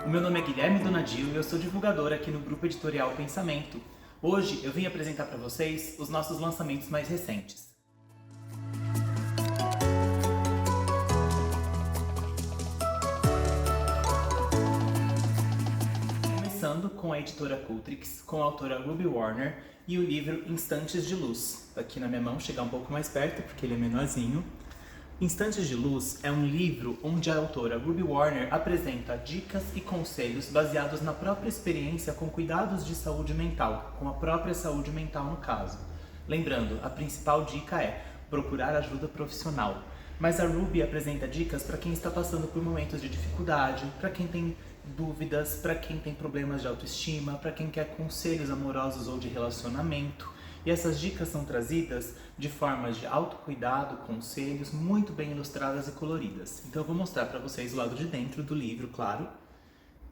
O meu nome é Guilherme Donadio e eu sou divulgador aqui no Grupo Editorial Pensamento. Hoje eu vim apresentar para vocês os nossos lançamentos mais recentes. Começando com a editora Cultrix, com a autora Ruby Warner e o livro Instantes de Luz. Tá aqui na minha mão, chegar um pouco mais perto porque ele é menorzinho. Instantes de Luz é um livro onde a autora Ruby Warner apresenta dicas e conselhos baseados na própria experiência com cuidados de saúde mental, com a própria saúde mental no caso. Lembrando, a principal dica é procurar ajuda profissional. Mas a Ruby apresenta dicas para quem está passando por momentos de dificuldade, para quem tem dúvidas, para quem tem problemas de autoestima, para quem quer conselhos amorosos ou de relacionamento. E essas dicas são trazidas de formas de autocuidado, conselhos, muito bem ilustradas e coloridas. Então eu vou mostrar para vocês o lado de dentro do livro, claro.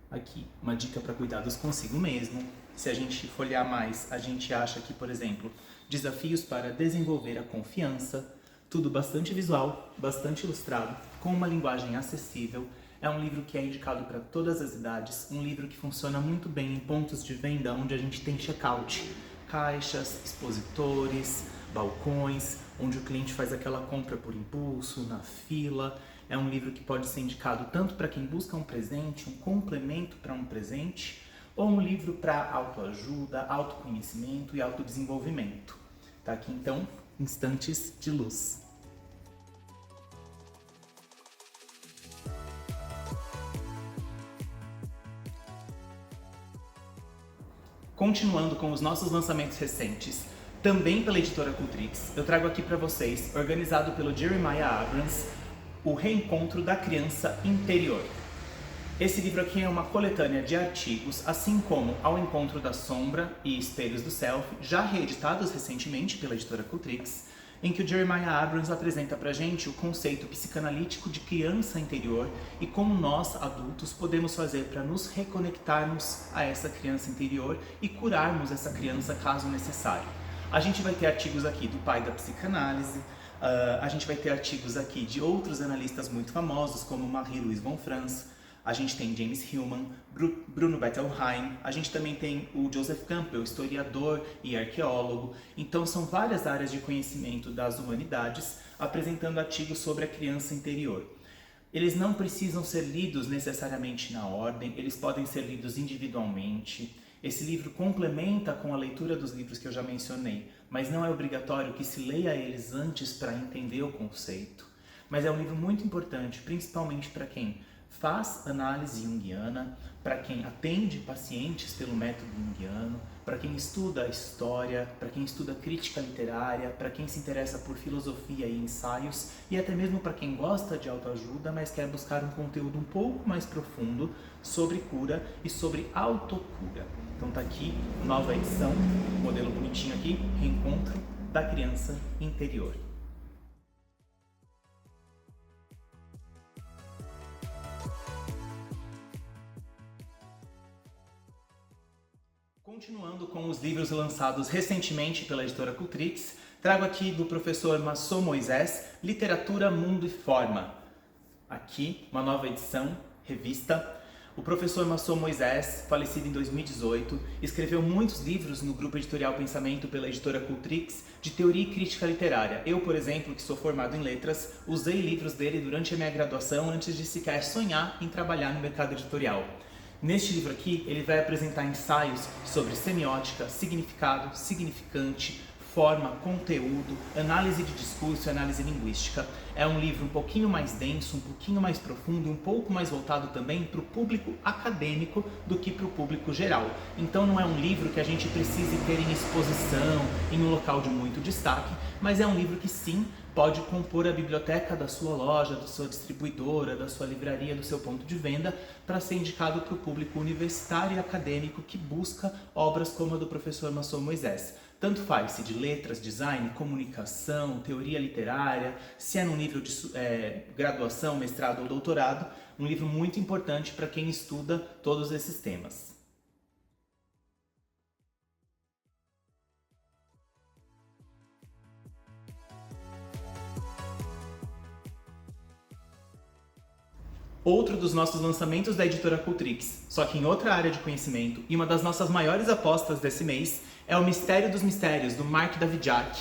Aqui, uma dica para cuidados consigo mesmo. Se a gente folhear mais, a gente acha que, por exemplo, desafios para desenvolver a confiança. Tudo bastante visual, bastante ilustrado, com uma linguagem acessível. É um livro que é indicado para todas as idades, um livro que funciona muito bem em pontos de venda onde a gente tem checkout. Caixas, expositores, balcões, onde o cliente faz aquela compra por impulso, na fila. É um livro que pode ser indicado tanto para quem busca um presente, um complemento para um presente, ou um livro para autoajuda, autoconhecimento e autodesenvolvimento. Tá aqui então, Instantes de Luz. Continuando com os nossos lançamentos recentes, também pela editora Cultrix, eu trago aqui para vocês, organizado pelo Jeremiah Abrams, O Reencontro da Criança Interior. Esse livro aqui é uma coletânea de artigos, assim como Ao Encontro da Sombra e Espelhos do Self, já reeditados recentemente pela editora Cultrix, em que o Jeremiah Abrams apresenta pra gente o conceito psicanalítico de criança interior e como nós, adultos, podemos fazer para nos reconectarmos a essa criança interior e curarmos essa criança caso necessário. A gente vai ter artigos aqui do pai da psicanálise, a gente vai ter artigos aqui de outros analistas muito famosos, como Marie-Louise von Franz, a gente tem James Hillman, Bruno Bettelheim, a gente também tem o Joseph Campbell, historiador e arqueólogo. Então são várias áreas de conhecimento das humanidades apresentando artigos sobre a criança interior. Eles não precisam ser lidos necessariamente na ordem, eles podem ser lidos individualmente. Esse livro complementa com a leitura dos livros que eu já mencionei, mas não é obrigatório que se leia eles antes para entender o conceito. Mas é um livro muito importante, principalmente para quem faz análise junguiana, para quem atende pacientes pelo método junguiano, para quem estuda história, para quem estuda crítica literária, para quem se interessa por filosofia e ensaios e até mesmo para quem gosta de autoajuda, mas quer buscar um conteúdo um pouco mais profundo sobre cura e sobre autocura. Então tá aqui, nova edição, modelo bonitinho aqui, Reencontro da Criança Interior. Continuando com os livros lançados recentemente pela editora Cultrix, trago aqui do professor Massot Moisés, Literatura, Mundo e Forma. Aqui, uma nova edição, revista. O professor Massot Moisés, falecido em 2018, escreveu muitos livros no grupo editorial Pensamento pela editora Cultrix de teoria e crítica literária. Eu, por exemplo, que sou formado em letras, usei livros dele durante a minha graduação antes de sequer sonhar em trabalhar no mercado editorial. Neste livro aqui, ele vai apresentar ensaios sobre semiótica, significado, significante, forma, conteúdo, análise de discurso e análise linguística. É um livro um pouquinho mais denso, um pouquinho mais profundo e um pouco mais voltado também para o público acadêmico do que para o público geral. Então não é um livro que a gente precise ter em exposição, em um local de muito destaque, mas é um livro que sim, pode compor a biblioteca da sua loja, da sua distribuidora, da sua livraria, do seu ponto de venda, para ser indicado para o público universitário e acadêmico que busca obras como a do professor Massot Moisés. Tanto faz se de letras, design, comunicação, teoria literária, se é num nível de graduação, mestrado ou doutorado, um livro muito importante para quem estuda todos esses temas. outro dos nossos lançamentos da editora Cultrix, só que em outra área de conhecimento, e uma das nossas maiores apostas desse mês é O Mistério dos Mistérios, do Mark Davidjak,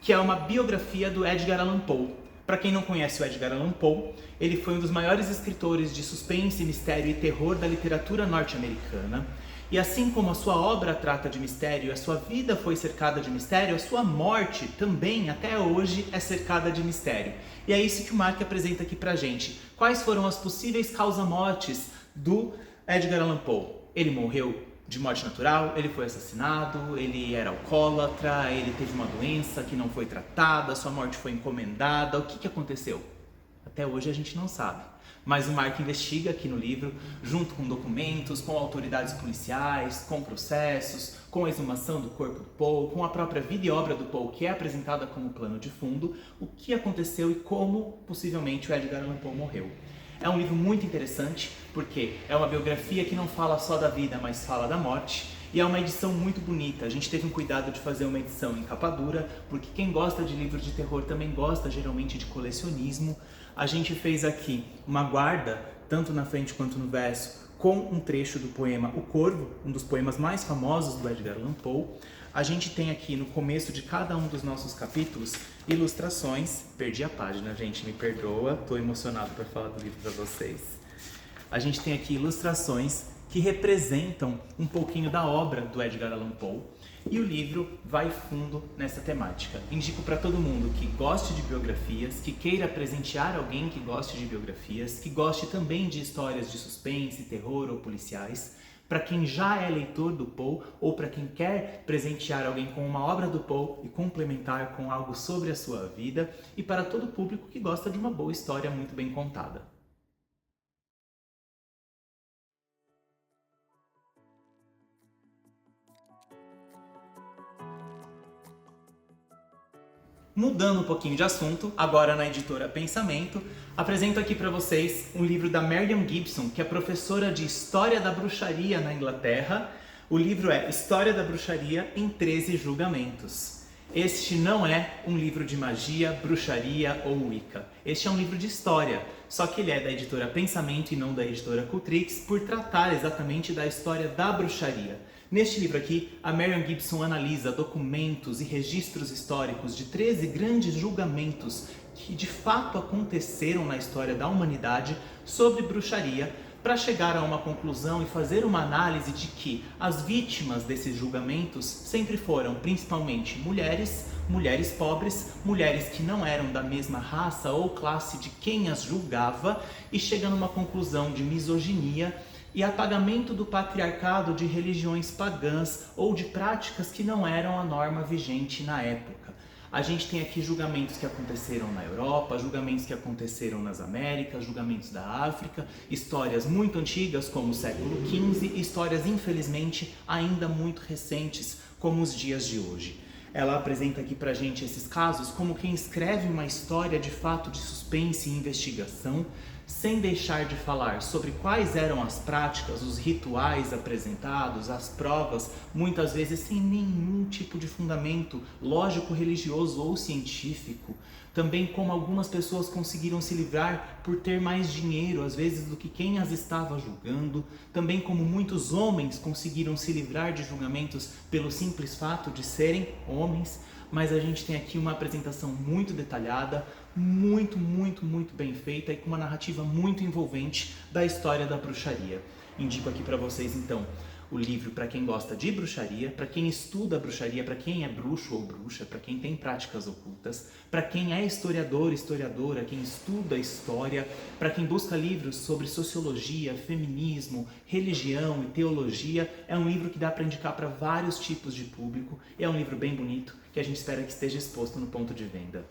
que é uma biografia do Edgar Allan Poe. Para quem não conhece o Edgar Allan Poe, ele foi um dos maiores escritores de suspense, mistério e terror da literatura norte-americana. E assim como a sua obra trata de mistério, a sua vida foi cercada de mistério, a sua morte também, até hoje, é cercada de mistério. E é isso que o Mark apresenta aqui pra gente. Quais foram as possíveis causa-mortes do Edgar Allan Poe? Ele morreu de morte natural, ele foi assassinado, ele era alcoólatra, ele teve uma doença que não foi tratada, sua morte foi encomendada. O que aconteceu? Até hoje a gente não sabe. Mas o Mark investiga aqui no livro, junto com documentos, com autoridades policiais, com processos, com a exumação do corpo do Poe, com a própria vida e obra do Poe, que é apresentada como plano de fundo, o que aconteceu e como possivelmente o Edgar Allan Poe morreu. É um livro muito interessante, porque é uma biografia que não fala só da vida, mas fala da morte. E é uma edição muito bonita. A gente teve um cuidado de fazer uma edição em capa dura, porque quem gosta de livros de terror também gosta geralmente de colecionismo. A gente fez aqui uma guarda, tanto na frente quanto no verso, com um trecho do poema O Corvo, um dos poemas mais famosos do Edgar Allan Poe. A gente tem aqui no começo de cada um dos nossos capítulos ilustrações. Perdi a página, gente, me perdoa, estou emocionado para falar do livro para vocês. A gente tem aqui ilustrações que representam um pouquinho da obra do Edgar Allan Poe, e o livro vai fundo nessa temática. Indico para todo mundo que goste de biografias, que queira presentear alguém que goste de biografias, que goste também de histórias de suspense, terror ou policiais, para quem já é leitor do Poe ou para quem quer presentear alguém com uma obra do Poe e complementar com algo sobre a sua vida, e para todo público que gosta de uma boa história muito bem contada. Mudando um pouquinho de assunto, agora na editora Pensamento, apresento aqui para vocês um livro da Marian Gibson, que é professora de História da Bruxaria na Inglaterra. O livro é História da Bruxaria em 13 Julgamentos. Este não é um livro de magia, bruxaria ou Wicca. Este é um livro de história, só que ele é da editora Pensamento e não da editora Cultrix, por tratar exatamente da história da bruxaria. Neste livro aqui, a Marian Gibson analisa documentos e registros históricos de 13 grandes julgamentos que de fato aconteceram na história da humanidade sobre bruxaria, para chegar a uma conclusão e fazer uma análise de que as vítimas desses julgamentos sempre foram principalmente mulheres, mulheres pobres, mulheres que não eram da mesma raça ou classe de quem as julgava, e chega numa conclusão de misoginia e apagamento do patriarcado de religiões pagãs ou de práticas que não eram a norma vigente na época. A gente tem aqui julgamentos que aconteceram na Europa, julgamentos que aconteceram nas Américas, julgamentos da África, histórias muito antigas como o século XV e histórias infelizmente ainda muito recentes como os dias de hoje. Ela apresenta aqui pra gente esses casos como quem escreve uma história de fato de suspense e investigação, sem deixar de falar sobre quais eram as práticas, os rituais apresentados, as provas, muitas vezes sem nenhum tipo de fundamento lógico, religioso ou científico. Também como algumas pessoas conseguiram se livrar por ter mais dinheiro, às vezes, do que quem as estava julgando. Também como muitos homens conseguiram se livrar de julgamentos pelo simples fato de serem homens. Mas a gente tem aqui uma apresentação muito detalhada, muito bem feita e com uma narrativa muito envolvente da história da bruxaria. Indico aqui para vocês então o livro para quem gosta de bruxaria, para quem estuda bruxaria, para quem é bruxo ou bruxa, para quem tem práticas ocultas, para quem é historiador, historiadora, quem estuda história, para quem busca livros sobre sociologia, feminismo, religião e teologia. É um livro que dá para indicar para vários tipos de público. É um livro bem bonito que a gente espera que esteja exposto no ponto de venda.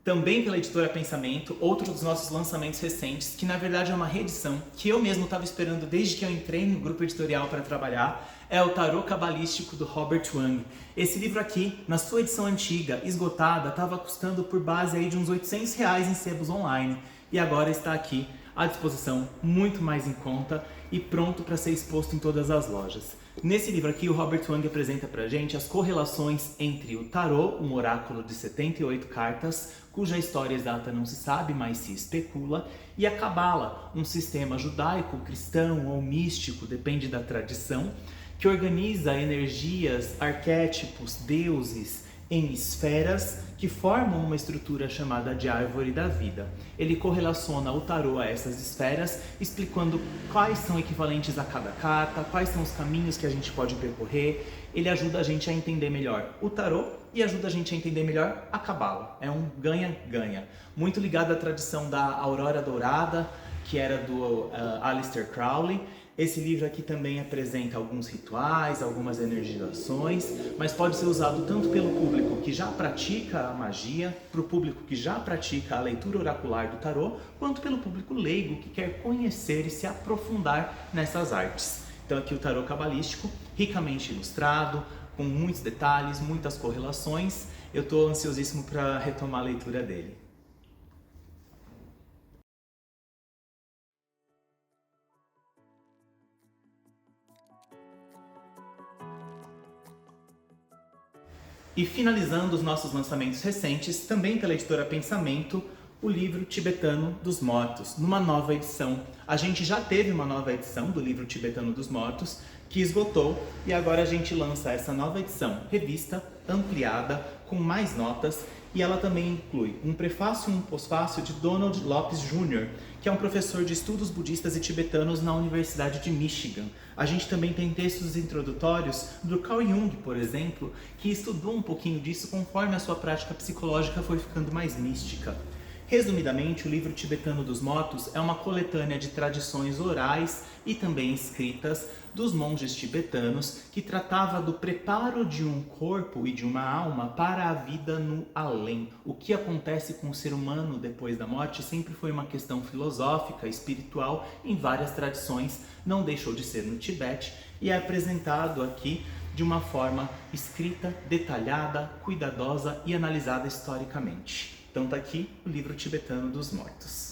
Também pela editora Pensamento, outro dos nossos lançamentos recentes, que na verdade é uma reedição, que eu mesmo estava esperando desde que eu entrei no grupo editorial para trabalhar, é o Tarô Cabalístico do Robert Wang. Esse livro aqui, na sua edição antiga, esgotada, estava custando por base aí de uns R$800 em sebos online, e agora está aqui à disposição, muito mais em conta e pronto para ser exposto em todas as lojas. Nesse livro aqui, o Robert Wang apresenta pra gente as correlações entre o tarô, um oráculo de 78 cartas, cuja história exata não se sabe, mas se especula, e a Cabala, um sistema judaico, cristão ou místico, depende da tradição, que organiza energias, arquétipos, deuses em esferas que formam uma estrutura chamada de árvore da vida. Ele correlaciona o tarô a essas esferas, explicando quais são equivalentes a cada carta, quais são os caminhos que a gente pode percorrer. Ele ajuda a gente a entender melhor o tarô e ajuda a gente a entender melhor a Cabala. É um ganha-ganha. Muito ligado à tradição da Aurora Dourada, que era do Aleister Crowley. Esse livro aqui também apresenta alguns rituais, algumas energizações, mas pode ser usado tanto pelo público que já pratica a magia, para o público que já pratica a leitura oracular do tarô, quanto pelo público leigo que quer conhecer e se aprofundar nessas artes. Então aqui o tarô cabalístico, ricamente ilustrado, com muitos detalhes, muitas correlações. Eu estou ansiosíssimo para retomar a leitura dele. E finalizando os nossos lançamentos recentes, também pela editora Pensamento, o livro Tibetano dos Mortos, numa nova edição. A gente já teve uma nova edição do livro Tibetano dos Mortos, que esgotou, e agora a gente lança essa nova edição, revista, ampliada, com mais notas, e ela também inclui um prefácio e um pós-fácio de Donald Lopes Jr., que é um professor de estudos budistas e tibetanos na Universidade de Michigan. A gente também tem textos introdutórios do Carl Jung, por exemplo, que estudou um pouquinho disso conforme a sua prática psicológica foi ficando mais mística. Resumidamente, o livro Tibetano dos Mortos é uma coletânea de tradições orais e também escritas dos monges tibetanos que tratava do preparo de um corpo e de uma alma para a vida no além. O que acontece com o ser humano depois da morte sempre foi uma questão filosófica, espiritual, em várias tradições, não deixou de ser no Tibete, e é apresentado aqui de uma forma escrita, detalhada, cuidadosa e analisada historicamente. Então tá aqui o livro Tibetano dos Mortos.